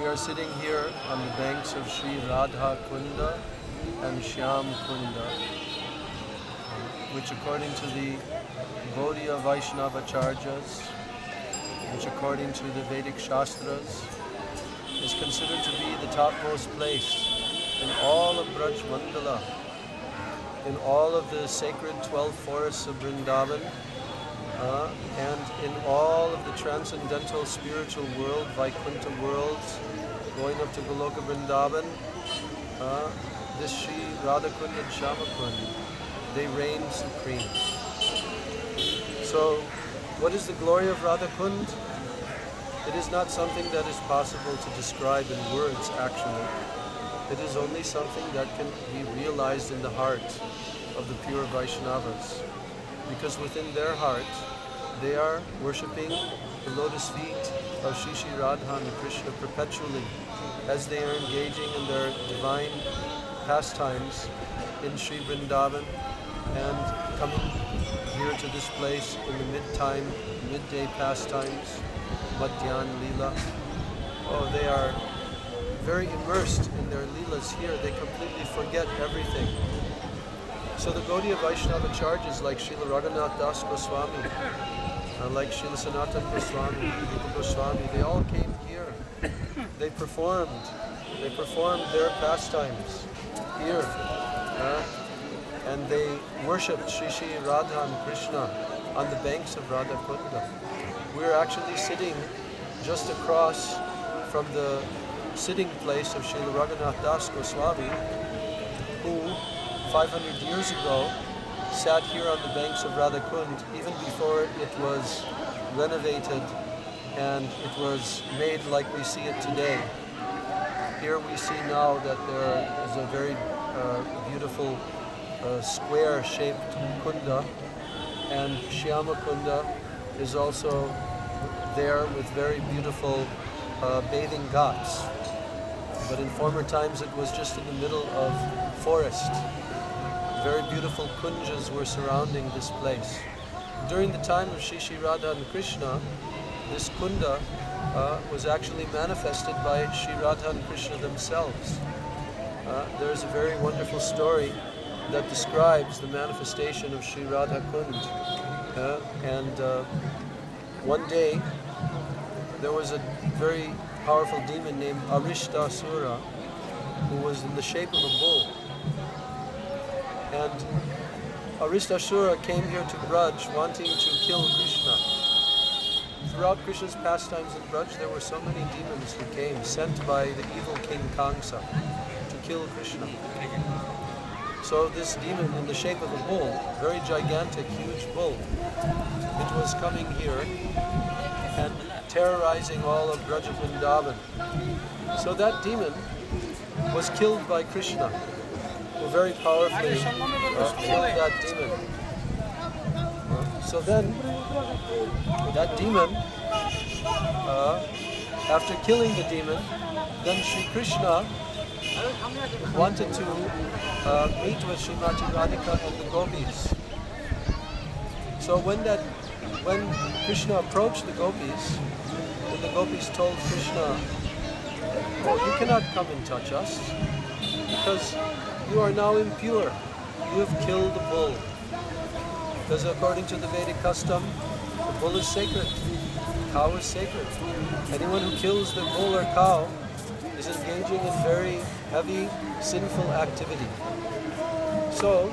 We are sitting here on the banks of Sri Radha-kunda and Shyam-kunda, which according to the Gaudiya Vaishnavacharyas, which according to the Vedic Shastras, is considered to be the topmost place in all of Vrajabhumi, in all of the sacred 12 forests of Vrindavan, and in all of the transcendental spiritual world, Vaikuntha worlds, going up to Goloka Vrindavan, this Sri Radha-kunda and Shyama-kunda, they reign supreme. So, what is the glory of Radha-kunda? It is not something that is possible to describe in words, actually. It is only something that can be realized in the heart of the pure Vaishnavas. Because within their heart, they are worshipping the lotus feet of Sri Radha and Krishna perpetually, as they are engaging in their divine pastimes in Sri Vrindavan and coming here to this place in the midday pastimes, Madhyan Leela. Oh, they are very immersed in their Leelas here. They completely forget everything. So the Gaudiya Vaishnavacharyas like Srila Raghunath Goswami, like Srila Sanatana Goswami, Rupa Goswami, they all came here. They performed their pastimes here. And they worshipped Sri Radha and Krishna on the banks of Radha-kunda. We're actually sitting just across from the sitting place of Srila Raghunath Goswami, who 500 years ago sat here on the banks of Radha-kunda, even before it was renovated and it was made like we see it today. Here we see now that there is a very beautiful square-shaped kunda, and Shyama-kunda is also there with very beautiful bathing ghats. But in former times it was just in the middle of forest. Very beautiful kunjas were surrounding this place. During the time of Sri Radha and Krishna, this kunda was actually manifested by Sri Radha and Krishna themselves. There is a very wonderful story that describes the manifestation of Sri Radha-kunda. One day, there was a very powerful demon named Aristasura, who was in the shape of a bull. And Aristasura came here to Braj wanting to kill Krishna. Throughout Krishna's pastimes in Braj, there were so many demons who came, sent by the evil king Kamsa to kill Krishna. So this demon in the shape of a bull, very gigantic, huge bull, it was coming here and terrorizing all of Vrajabhumi. So that demon was killed by Krishna, who very powerfully killed that demon. So then, that demon, after killing the demon, then Sri Krishna wanted to meet with Srimati Radhika and the gopis. So when Krishna approached the gopis, and the gopis told Krishna, "Oh, you cannot come and touch us, because you are now impure. You have killed the bull." Because according to the Vedic custom, the bull is sacred, the cow is sacred. Anyone who kills the bull or cow is engaging in very heavy, sinful activity. So,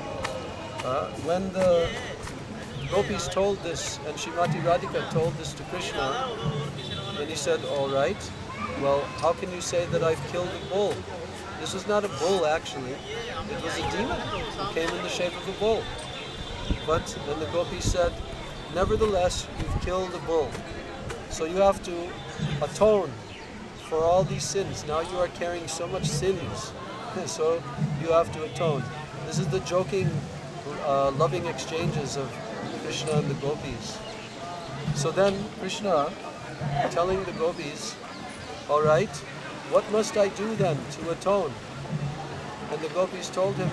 when the gopis told this, and Srimati Radhika told this to Krishna, then he said, "All right, well, how can you say that I've killed a bull? This was not a bull, actually. It was a demon who came in the shape of a bull." But then the gopis said, "Nevertheless, you've killed a bull. So you have to atone for all these sins. Now you are carrying so much sins, so you have to atone." This is the joking, loving exchanges of Krishna and the gopis. So then Krishna, telling the gopis, "All right, what must I do then to atone?" And the gopis told him,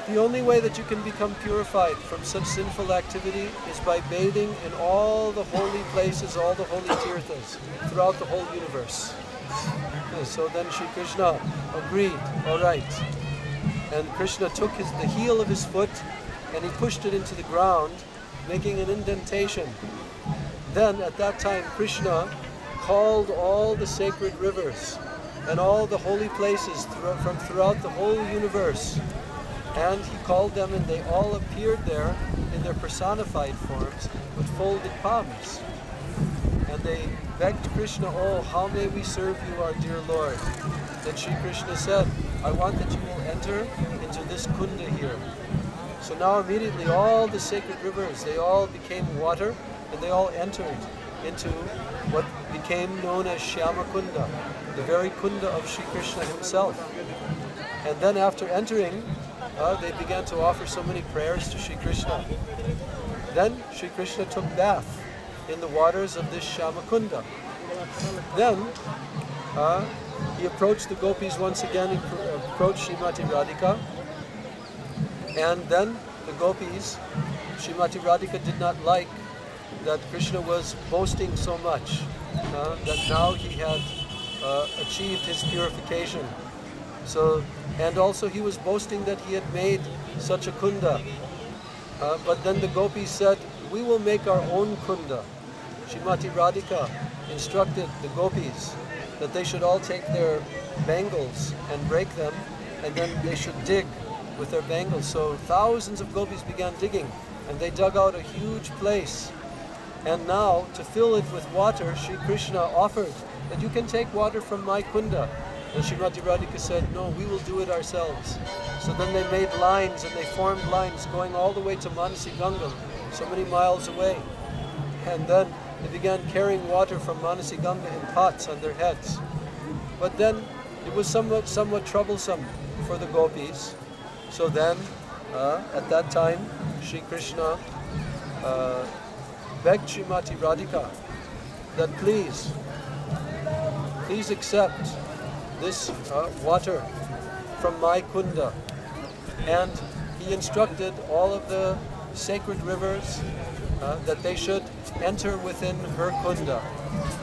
The only way that you can become purified from such sinful activity is by bathing in all the holy places, all the holy tirthas throughout the whole universe. Okay, so then Shri Krishna agreed, all right. And Krishna took the heel of his foot and he pushed it into the ground, making an indentation. Then at that time Krishna called all the sacred rivers and all the holy places from throughout the whole universe. And he called them and they all appeared there in their personified forms with folded palms. And they begged Krishna, oh, how may we serve you, our dear Lord? Then Shri Krishna said, I want that you will enter into this kunda here. So now immediately all the sacred rivers, they all became water and they all entered into what became known as Shyama Kunda, the very kunda of Shri Krishna himself. And then after entering, they began to offer so many prayers to Shri Krishna. Then Shri Krishna took bath in the waters of this Shyama Kunda. Then he approached the gopis once again, he approached Srimati Radhika, and then the gopis, Srimati Radhika did not like that Krishna was boasting so much, that now he had achieved his purification. So, and also he was boasting that he had made such a kunda. But then the gopis said, we will make our own kunda. Srimati Radhika instructed the gopis that they should all take their bangles and break them, and then they should dig with their bangles. So thousands of gopis began digging, and they dug out a huge place. And now, to fill it with water, Shri Krishna offered that you can take water from my kunda. And Srimati Radhika said, no, we will do it ourselves. So then they made lines, and they formed lines going all the way to Manasi Ganga, so many miles away. And then they began carrying water from Manasi Ganga in pots on their heads. But then it was somewhat troublesome for the gopis. So then, at that time, Shri Krishna begged Srimati Radhika that please accept this water from my kunda. And he instructed all of the sacred rivers that they should enter within her kunda.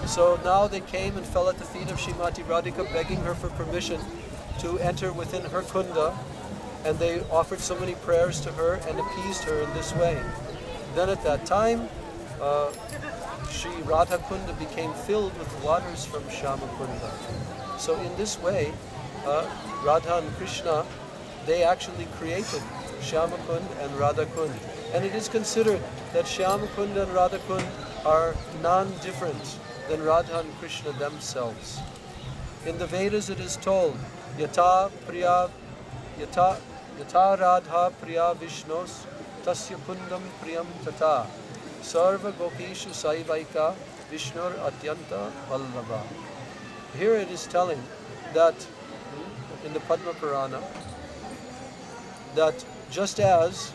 So now they came and fell at the feet of Srimati Radhika, begging her for permission to enter within her kunda, and they offered so many prayers to her and appeased her in this way. Then at that time, Sri Radha-kunda became filled with waters from Shyama Kunda. So in this way, Radha and Krishna, they actually created Shyama Kund and Radha-kund. And it is considered that Shyama Kund and Radha-kund are non-different than Radha and Krishna themselves. In the Vedas it is told, Yata Radha Priya Vishnos Tasya Kundam Priyam Tata Sarva Gopishu Saivaika Vishnur Atyanta Vallabha. Here it is telling that in the Padma Purana that just as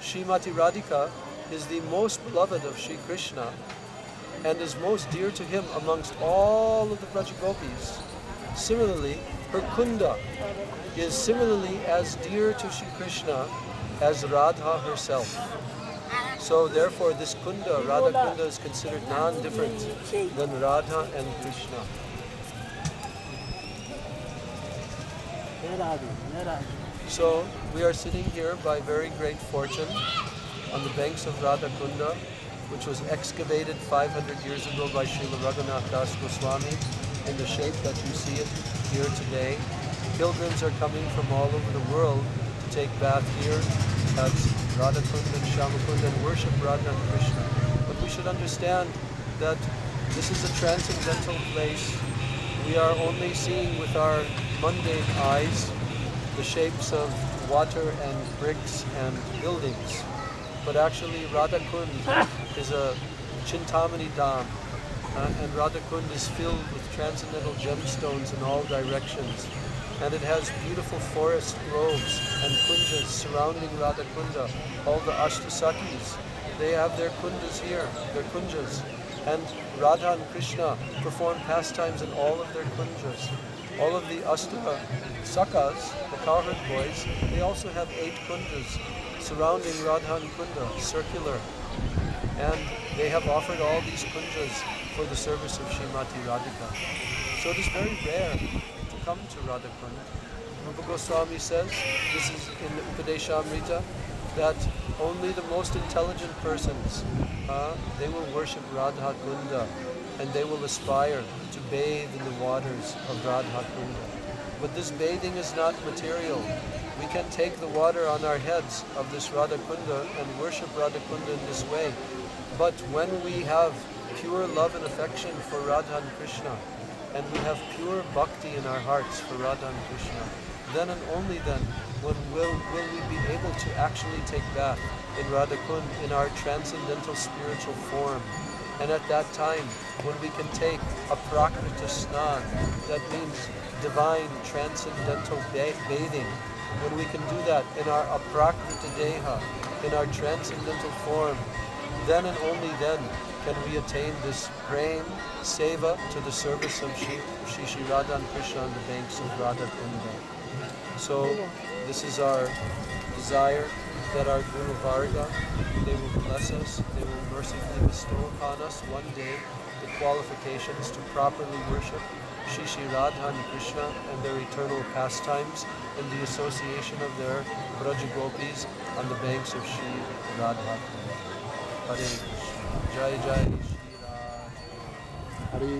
Srimati Radhika is the most beloved of Sri Krishna and is most dear to him amongst all of the Vrajabhumi, similarly her kunda is similarly as dear to Sri Krishna as Radha herself. So therefore this kunda, Radha-kunda, is considered non-different than Radha and Krishna. So we are sitting here by very great fortune on the banks of Radha-kunda, which was excavated 500 years ago by Srila Rupa Goswami in the shape that you see it here today. Pilgrims are coming from all over the world to take bath here at Radha-kunda and Shyama-kunda and worship Radha and Krishna. But we should understand that this is a transcendental place. We are only seeing with our mundane eyes the shapes of water and bricks and buildings. But actually Radha-kund is a Chintamani Dham, and Radha-kund is filled with transcendental gemstones in all directions. And it has beautiful forest groves and kunjas surrounding Radha-kunda. All the Ashtasakis, they have their kundas here, their kunjas. And Radha and Krishna perform pastimes in all of their kunjas. All of the Astaka Sakas, the cowherd boys, they also have 8 kundas surrounding Radha-kunda, circular. And they have offered all these kunjas for the service of Srimati Radhika. So it is very rare to come to Radha-kunda. Rupa Goswami says, this is in the Upadeshamrita, that only the most intelligent persons, they will worship Radha-kunda and they will aspire to bathe in the waters of Radha-kunda. But this bathing is not material. We can take the water on our heads of this Radha-kunda and worship Radha-kunda in this way. But when we have pure love and affection for Radha and Krishna, and we have pure bhakti in our hearts for Radha and Krishna, then and only then will we be able to actually take bath in Radha-kunda in our transcendental spiritual form. And at that time, when we can take a prakrita snan, that means divine transcendental bathing, when we can do that in our aprakrita deha, in our transcendental form, then and only then can we attain this prem, seva, to the service of Sri Radha and Krishna on the banks of Radha-kunda. So this is our desire that our Guru Varga, they will bless us, they will mercifully bestow upon us one day the qualifications to properly worship Sri Radha and Krishna and their eternal pastimes in the association of their Vrajabhumi on the banks of Sri Radha. Hare Krishna. Jai Jai Sri Radha. Hare